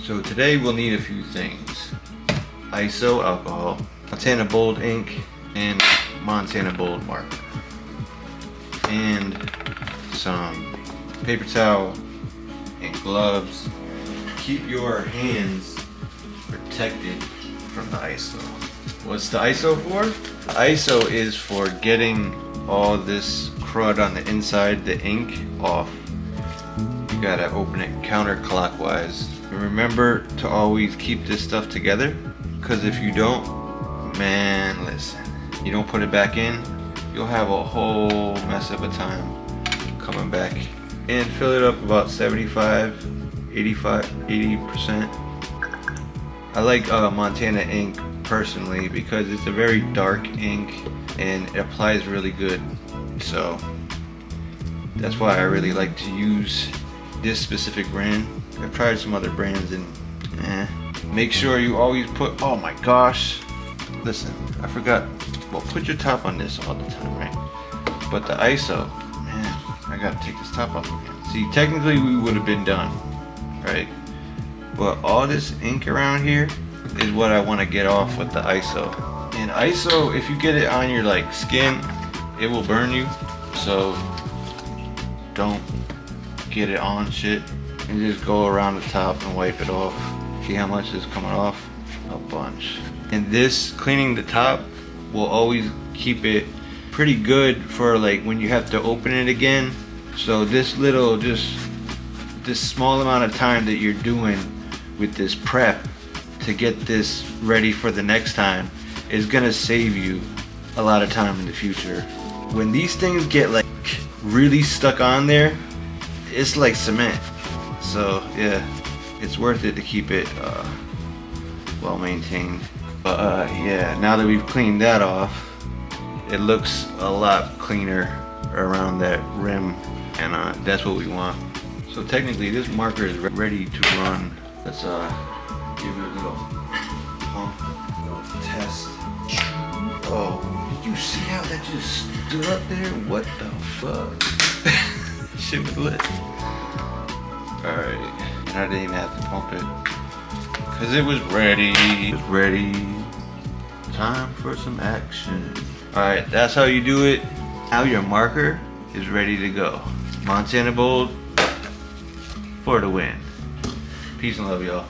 So today we'll need a few things. ISO alcohol, Montana Bold ink, and Montana Bold marker. And some paper towel and gloves. Keep your hands protected from the ISO. What's the ISO for? The ISO is for getting all this crud on the inside, the ink, off. You gotta open it counterclockwise. And remember to always keep this stuff together, because if you don't, man, listen, you don't put it back in, you'll have a whole mess of a time coming back. And fill it up about 75, 85, 80%. I like Montana ink personally because it's a very dark ink and it applies really good. So that's why I really like to use this specific brand. I've tried some other brands and make sure you always put, oh my gosh, listen, I forgot, well, put your top on this all the time, right? But the ISO, man, I gotta take this top off again. See, technically we would have been done, right? But all this ink around here is what I want to get off with the ISO. And ISO, if you get it on your like skin, it will burn you. So don't get it on shit and just go around the top and wipe it off. See how much is coming off? A bunch. And this cleaning the top will always keep it pretty good for like when you have to open it again. So this little, just this small amount of time that you're doing with this prep to get this ready for the next time is gonna save you a lot of time in the future. When these things get like really stuck on there, it's like cement. So yeah, it's worth it to keep it well maintained. But yeah, now that we've cleaned that off, it looks a lot cleaner around that rim, and that's what we want. So technically this marker is ready to run. Let's give it a little pump, a little test. Oh, did you see how that just stood up there? What the fuck? Shit was lit. Alright, and I didn't even have to pump it because it was ready. It was ready. Time for some action. Alright, that's how you do it. Now your marker is ready to go. Montana Bold for the win. Peace and love, y'all.